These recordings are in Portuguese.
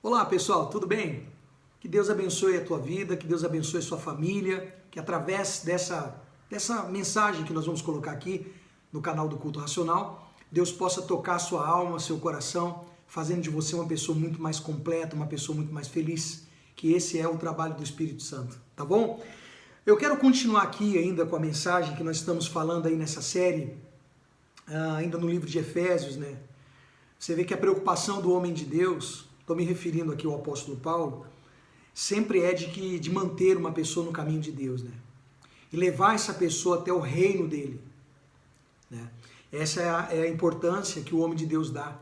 Olá pessoal, tudo bem? Que Deus abençoe a tua vida, que Deus abençoe a sua família, que através dessa mensagem que nós vamos colocar aqui no canal do Culto Racional, Deus possa tocar a sua alma, seu coração, fazendo de você uma pessoa muito mais completa, uma pessoa muito mais feliz, que esse é o trabalho do Espírito Santo, tá bom? Eu quero continuar aqui ainda com a mensagem que nós estamos falando aí nessa série, ainda no livro de Efésios, né? Você vê que a preocupação do homem de Deus, estou me referindo aqui ao apóstolo Paulo, sempre é de manter uma pessoa no caminho de Deus, né? E levar essa pessoa até o reino dele, né? Essa é a importância que o homem de Deus dá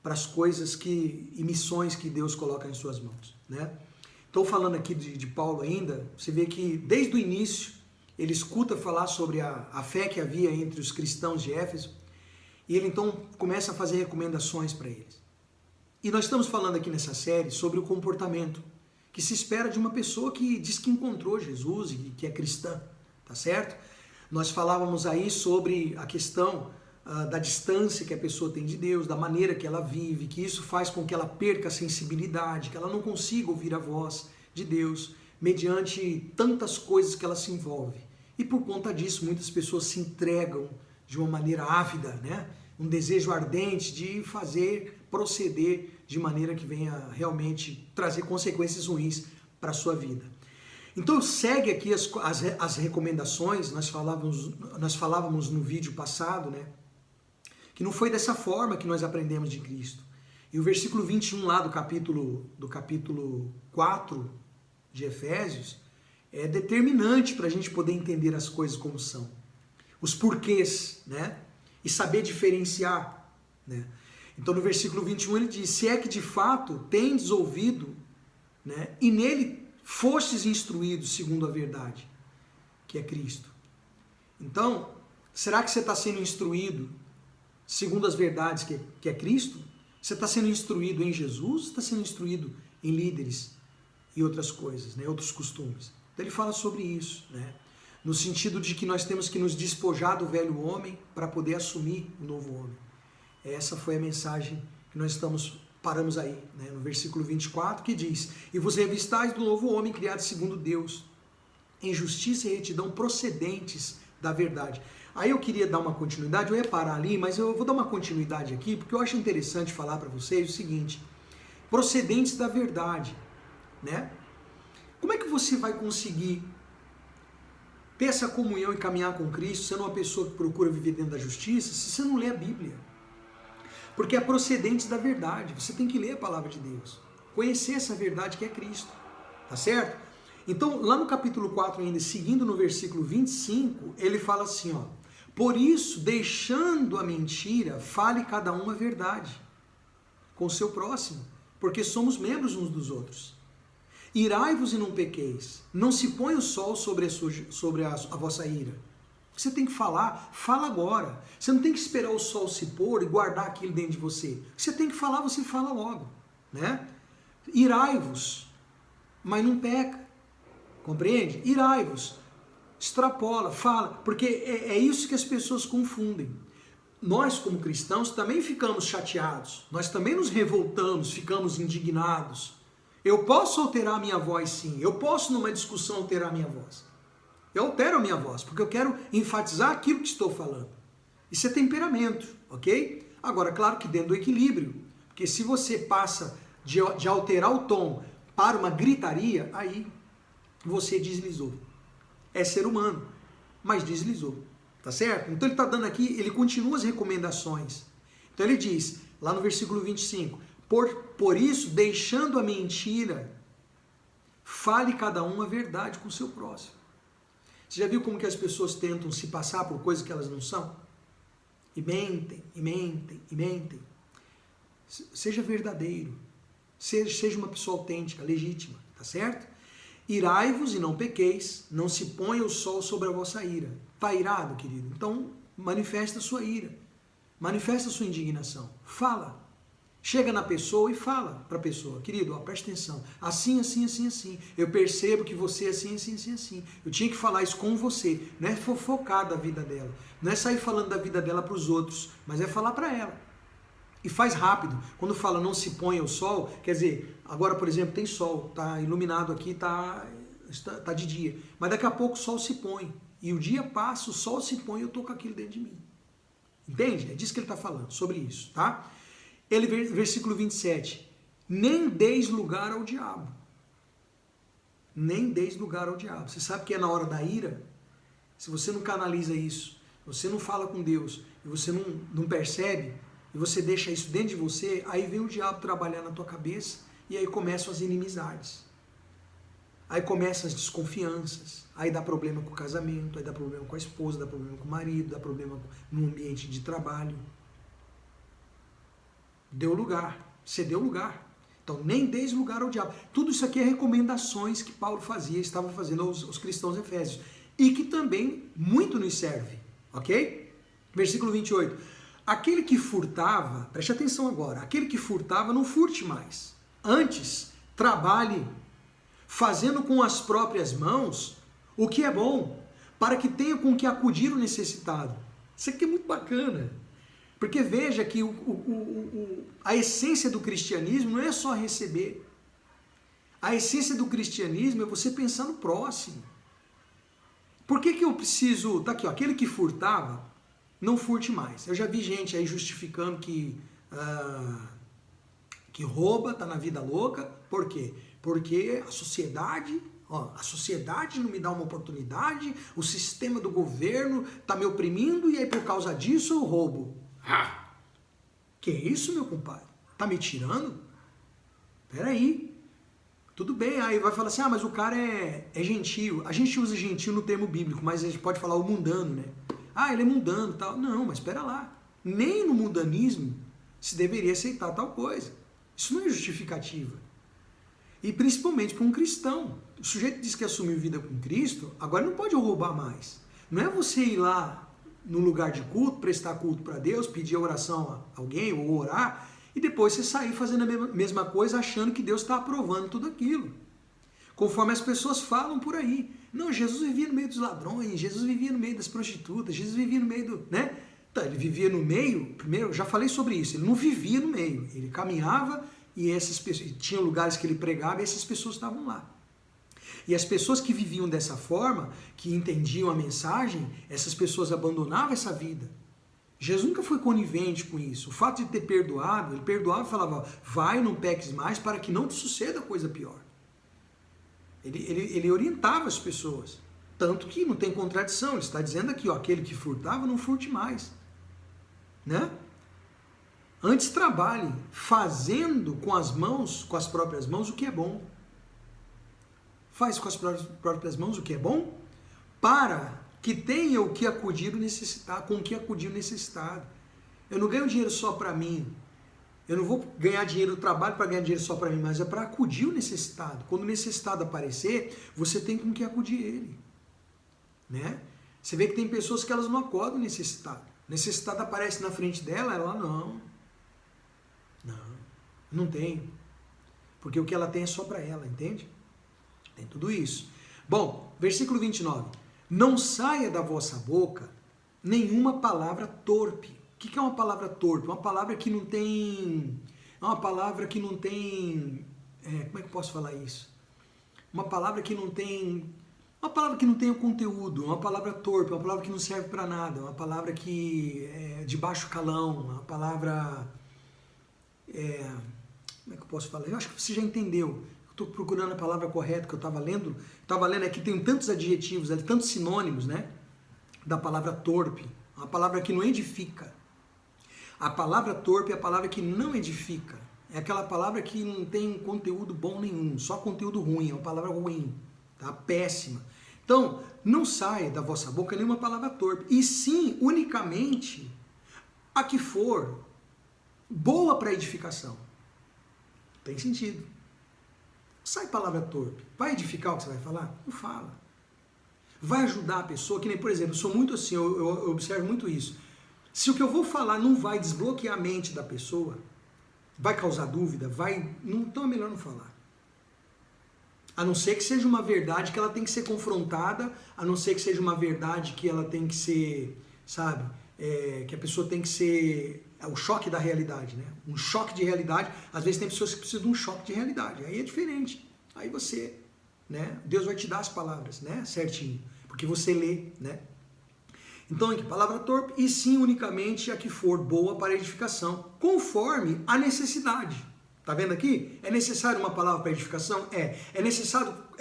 para as coisas e missões que Deus coloca em suas mãos, né? Estou falando aqui de Paulo ainda, você vê que desde o início ele escuta falar sobre a fé que havia entre os cristãos de Éfeso e ele então começa a fazer recomendações para eles. E nós estamos falando aqui nessa série sobre o comportamento que se espera de uma pessoa que diz que encontrou Jesus e que é cristã, tá certo? Nós falávamos aí sobre a questão da distância que a pessoa tem de Deus, da maneira que ela vive, que isso faz com que ela perca a sensibilidade, que ela não consiga ouvir a voz de Deus, mediante tantas coisas que ela se envolve. E por conta disso, muitas pessoas se entregam de uma maneira ávida, né? Um desejo ardente de proceder de maneira que venha realmente trazer consequências ruins para a sua vida. Então segue aqui as recomendações, nós falávamos no vídeo passado, né? Que não foi dessa forma que nós aprendemos de Cristo. E o versículo 21 lá do capítulo 4 de Efésios é determinante para a gente poder entender as coisas como são. Os porquês, né? E saber diferenciar, né? Então no versículo 21 ele diz: se é que de fato tendes ouvido, né? E nele fostes instruídos segundo a verdade, que é Cristo. Então, será que você está sendo instruído segundo as verdades que é Cristo? Você está sendo instruído em Jesus? Ou está sendo instruído em líderes e outras coisas, né? Outros costumes? Então ele fala sobre isso, né? No sentido de que nós temos que nos despojar do velho homem para poder assumir o novo homem. Essa foi a mensagem que nós paramos aí, né? No versículo 24, que diz: e vos revistais do novo homem criado segundo Deus, em justiça e retidão procedentes da verdade. Aí eu queria dar uma continuidade, eu ia parar ali, mas eu vou dar uma continuidade aqui, porque eu acho interessante falar para vocês o seguinte: procedentes da verdade, né? Como é que você vai conseguir ter essa comunhão e caminhar com Cristo, sendo uma pessoa que procura viver dentro da justiça, se você não lê a Bíblia? Porque é procedente da verdade, você tem que ler a palavra de Deus, conhecer essa verdade que é Cristo, tá certo? Então, lá no capítulo 4 ainda, seguindo no versículo 25, ele fala assim, ó: por isso, deixando a mentira, fale cada um a verdade com o seu próximo, porque somos membros uns dos outros. Irai-vos e não pequeis, não se põe o sol sobre a vossa ira. O que você tem que falar, fala agora. Você não tem que esperar o sol se pôr e guardar aquilo dentro de você. O que você tem que falar, você fala logo, né? Irai-vos, mas não peca. Compreende? Irai-vos, extrapola, fala, porque é isso que as pessoas confundem. Nós, como cristãos, também ficamos chateados, nós também nos revoltamos, ficamos indignados. Eu posso alterar a minha voz, sim. Eu posso, numa discussão, alterar a minha voz. Eu altero a minha voz, porque eu quero enfatizar aquilo que estou falando. Isso é temperamento, ok? Agora, claro que dentro do equilíbrio, porque se você passa de alterar o tom para uma gritaria, aí você deslizou. É ser humano, mas deslizou, tá certo? Então ele está dando aqui, ele continua as recomendações. Então ele diz, lá no versículo 25, por isso, deixando a mentira, fale cada um a verdade com o seu próximo. Você já viu como que as pessoas tentam se passar por coisas que elas não são? E mentem, e mentem, e mentem. Seja verdadeiro. Seja uma pessoa autêntica, legítima, tá certo? Irai-vos e não pequeis, não se ponha o sol sobre a vossa ira. Está irado, querido? Então, manifesta a sua ira. Manifesta a sua indignação. Fala. Chega na pessoa e fala para a pessoa: querido, ó, presta atenção, assim, assim, assim, assim, eu percebo que você é assim, assim, assim, assim, eu tinha que falar isso com você, não é fofocar da vida dela, não é sair falando da vida dela para os outros, mas é falar para ela. E faz rápido. Quando fala não se ponha o sol, quer dizer, agora, por exemplo, tem sol, tá iluminado aqui, tá de dia. Mas daqui a pouco o sol se põe. E o dia passa, o sol se põe e eu tô com aquilo dentro de mim. Entende? É disso que ele está falando, sobre isso, tá? Ele, versículo 27. Nem deis lugar ao diabo. Nem deis lugar ao diabo. Você sabe que é na hora da ira? Se você não canaliza isso, você não fala com Deus, e você não percebe, e você deixa isso dentro de você, aí vem o diabo trabalhar na tua cabeça, e aí começam as inimizades. Aí começam as desconfianças, aí dá problema com o casamento, aí dá problema com a esposa, dá problema com o marido, dá problema no ambiente de trabalho. Deu lugar, cedeu lugar. Então, nem deis lugar ao diabo. Tudo isso aqui é recomendações que Paulo fazia, estava fazendo aos cristãos efésios. E que também muito nos serve, ok? Versículo 28. Aquele que furtava, preste atenção agora, aquele que furtava não furte mais. Antes, trabalhe, fazendo com as próprias mãos o que é bom, para que tenha com que acudir o necessitado. Isso aqui é muito bacana. Porque veja que a essência do cristianismo não é só receber. A essência do cristianismo é você pensar no próximo. Por que eu preciso... Tá aqui, ó, aquele que furtava, não furte mais. Eu já vi gente aí justificando que rouba, tá na vida louca. Por quê? Porque a sociedade não me dá uma oportunidade, o sistema do governo tá me oprimindo e aí por causa disso eu roubo. Que isso, meu compadre? Tá me tirando? Peraí. Tudo bem, aí vai falar assim, mas o cara é gentio. A gente usa gentio no termo bíblico, mas a gente pode falar o mundano, né? Ele é mundano e tal. Não, mas espera lá. Nem no mundanismo se deveria aceitar tal coisa. Isso não é justificativa. E principalmente para um cristão. O sujeito diz que assumiu vida com Cristo, agora não pode roubar mais. Não é você ir lá no lugar de culto, prestar culto para Deus, pedir oração a alguém ou orar, e depois você sair fazendo a mesma coisa, achando que Deus está aprovando tudo aquilo. Conforme as pessoas falam por aí. Não, Jesus vivia no meio dos ladrões, Jesus vivia no meio das prostitutas, Jesus vivia no meio do... né? Então, ele vivia no meio, primeiro, eu já falei sobre isso, ele não vivia no meio, ele caminhava e essas pessoas, tinha lugares que ele pregava e essas pessoas estavam lá. E as pessoas que viviam dessa forma, que entendiam a mensagem, essas pessoas abandonavam essa vida. Jesus nunca foi conivente com isso. O fato de ter perdoado, ele perdoava e falava, vai, não peques mais para que não te suceda coisa pior. Ele orientava as pessoas. Tanto que não tem contradição, ele está dizendo aqui, aquele que furtava, não furte mais. Né? Antes trabalhe, fazendo com as mãos, com as próprias mãos, o que é bom. Faz com as próprias mãos o que é bom, para que tenha o que acudir o necessitado, com o que acudir o necessitado. Eu não ganho dinheiro só para mim. Eu não vou ganhar dinheiro no trabalho para ganhar dinheiro só para mim, mas é para acudir o necessitado. Quando o necessitado aparecer, você tem com que acudir ele. Né? Você vê que tem pessoas que elas não acordam o necessitado. O necessitado aparece na frente dela, ela não tem. Porque o que ela tem é só para ela, entende? Tem tudo isso. Bom, versículo 29. Não saia da vossa boca nenhuma palavra torpe. O que é uma palavra torpe? Uma palavra que não tem... como é que eu posso falar isso? Uma palavra que não tem o conteúdo, uma palavra torpe, uma palavra que não serve para nada, uma palavra que é de baixo calão, uma palavra... como é que eu posso falar? Eu acho que você já entendeu. Estou procurando a palavra correta que eu estava lendo. Estava lendo aqui, tem tantos adjetivos, tantos sinônimos, né? Da palavra torpe. Uma palavra que não edifica. A palavra torpe é a palavra que não edifica. É aquela palavra que não tem conteúdo bom nenhum, só conteúdo ruim, é uma palavra ruim, tá? Péssima. Então, não saia da vossa boca nenhuma palavra torpe, e sim, unicamente, a que for boa para edificação. Tem sentido. Sai palavra torpe. Vai edificar o que você vai falar? Não fala. Vai ajudar a pessoa, que nem, por exemplo, eu sou muito assim, eu observo muito isso. Se o que eu vou falar não vai desbloquear a mente da pessoa, vai causar dúvida, então é melhor não falar. A não ser que seja uma verdade que ela tem que ser confrontada, a não ser que seja uma verdade que ela tem que ser, sabe, que a pessoa tem que ser, É o choque da realidade, né? Um choque de realidade. Às vezes tem pessoas que precisam de um choque de realidade. Aí é diferente. Aí você, né? Deus vai te dar as palavras, né? Certinho. Porque você lê, né? Então aqui, palavra torpe, e sim unicamente a que for boa para edificação, conforme a necessidade. Tá vendo aqui? É necessário uma palavra para edificação? É. É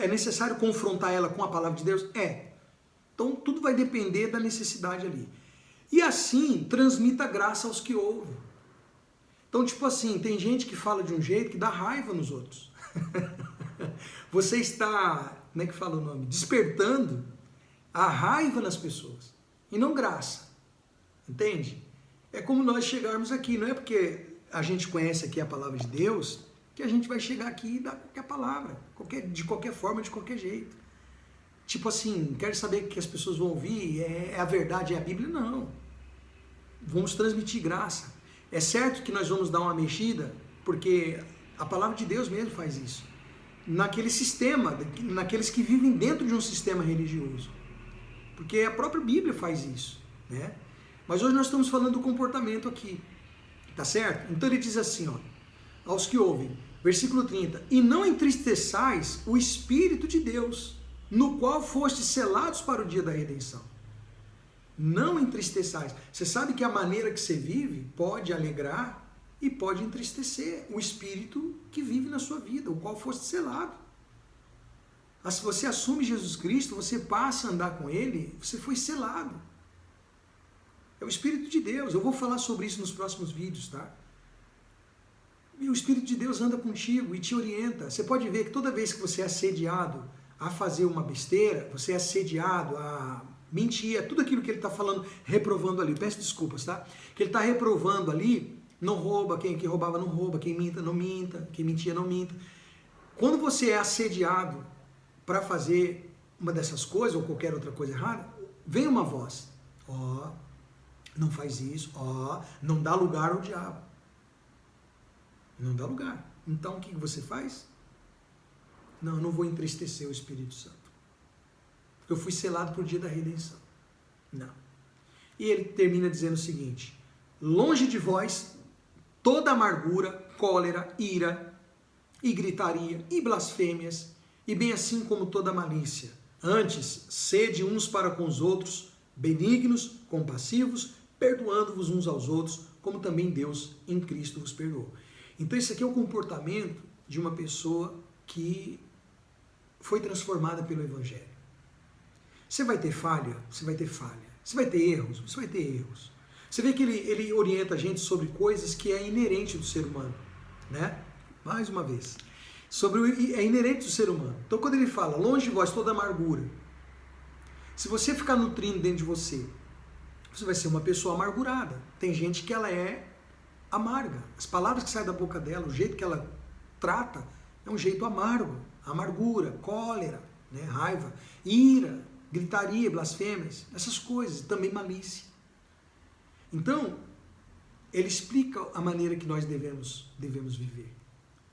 necessário confrontar ela com a palavra de Deus? É. Então tudo vai depender da necessidade ali. E assim, transmita graça aos que ouvem. Então, tipo assim, tem gente que fala de um jeito que dá raiva nos outros. Você está, como é que fala o nome? Despertando a raiva nas pessoas. E não graça. Entende? É como nós chegarmos aqui. Não é porque a gente conhece aqui a palavra de Deus que a gente vai chegar aqui e dar qualquer palavra. De qualquer forma, de qualquer jeito. Tipo assim, quero saber que as pessoas vão ouvir, é a verdade, é a Bíblia? Não. Vamos transmitir graça. É certo que nós vamos dar uma mexida, porque a palavra de Deus mesmo faz isso. Naquele sistema, naqueles que vivem dentro de um sistema religioso. Porque a própria Bíblia faz isso, né? Mas hoje nós estamos falando do comportamento aqui, tá certo? Então ele diz assim, ó, aos que ouvem, versículo 30, e não entristeçais o Espírito de Deus, no qual fostes selados para o dia da redenção. Não entristeçais. Você sabe que a maneira que você vive pode alegrar e pode entristecer o Espírito que vive na sua vida, o qual foste selado. Mas se você assume Jesus Cristo, você passa a andar com Ele, você foi selado. É o Espírito de Deus. Eu vou falar sobre isso nos próximos vídeos, tá? E o Espírito de Deus anda contigo e te orienta. Você pode ver que toda vez que você é assediado a fazer uma besteira, você é assediado a mentir, tudo aquilo que ele está falando, reprovando ali. Peço desculpas, tá? Que ele está reprovando ali, não rouba, quem roubava não rouba, quem minta não minta, quem mentia não minta. Quando você é assediado para fazer uma dessas coisas ou qualquer outra coisa errada, vem uma voz. Ó, não faz isso, ó, não dá lugar ao diabo. Não dá lugar. Então o que você faz? Não, eu não vou entristecer o Espírito Santo. Eu fui selado para o dia da redenção. Não. E ele termina dizendo o seguinte: longe de vós toda amargura, cólera, ira, e gritaria, e blasfêmias, e bem assim como toda malícia. Antes, sede uns para com os outros, benignos, compassivos, perdoando-vos uns aos outros, como também Deus em Cristo vos perdoou. Então esse aqui é o comportamento de uma pessoa que foi transformada pelo Evangelho. Você vai ter falha? Você vai ter falha. Você vai ter erros? Você vai ter erros. Você vê que ele orienta a gente sobre coisas que é inerente do ser humano, né? Mais uma vez. É inerente do ser humano. Então quando ele fala, longe de vós toda amargura, se você ficar nutrindo dentro de você, você vai ser uma pessoa amargurada. Tem gente que ela é amarga. As palavras que saem da boca dela, o jeito que ela trata, é um jeito amargo. Amargura, cólera, né? Raiva, ira, gritaria, blasfêmias, essas coisas, também malícia. Então, ele explica a maneira que nós devemos viver.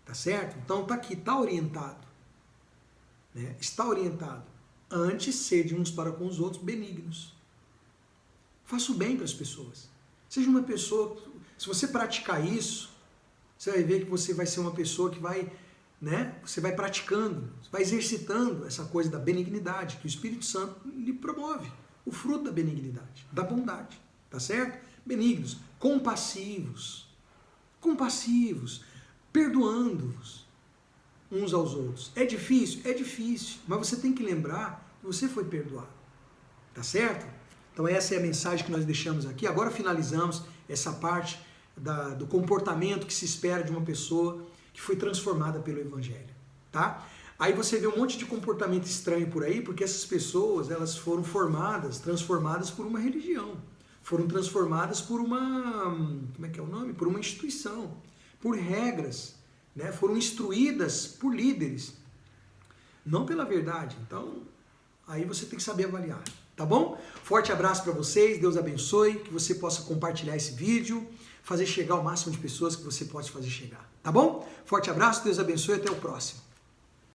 Tá certo? Então tá aqui, tá orientado. Né? Está orientado. Antes, sede uns para com os outros benignos. Faça o bem para as pessoas. Seja uma pessoa, se você praticar isso, você vai ver que você vai ser uma pessoa que vai, né? Você vai praticando, vai exercitando essa coisa da benignidade, que o Espírito Santo lhe promove. O fruto da benignidade, da bondade. Tá certo? Benignos, compassivos, perdoando-vos uns aos outros. É difícil? É difícil, mas você tem que lembrar que você foi perdoado. Tá certo? Então essa é a mensagem que nós deixamos aqui. Agora finalizamos essa parte do comportamento que se espera de uma pessoa que foi transformada pelo Evangelho. Tá? Aí você vê um monte de comportamento estranho por aí, porque essas pessoas elas foram transformadas por uma religião. Foram transformadas por uma, como é que é o nome? Por uma instituição, por regras, né? Foram instruídas por líderes, não pela verdade. Então, aí você tem que saber avaliar, tá bom? Forte abraço para vocês, Deus abençoe, que você possa compartilhar esse vídeo, fazer chegar ao máximo de pessoas que você pode fazer chegar, tá bom? Forte abraço, Deus abençoe, até o próximo.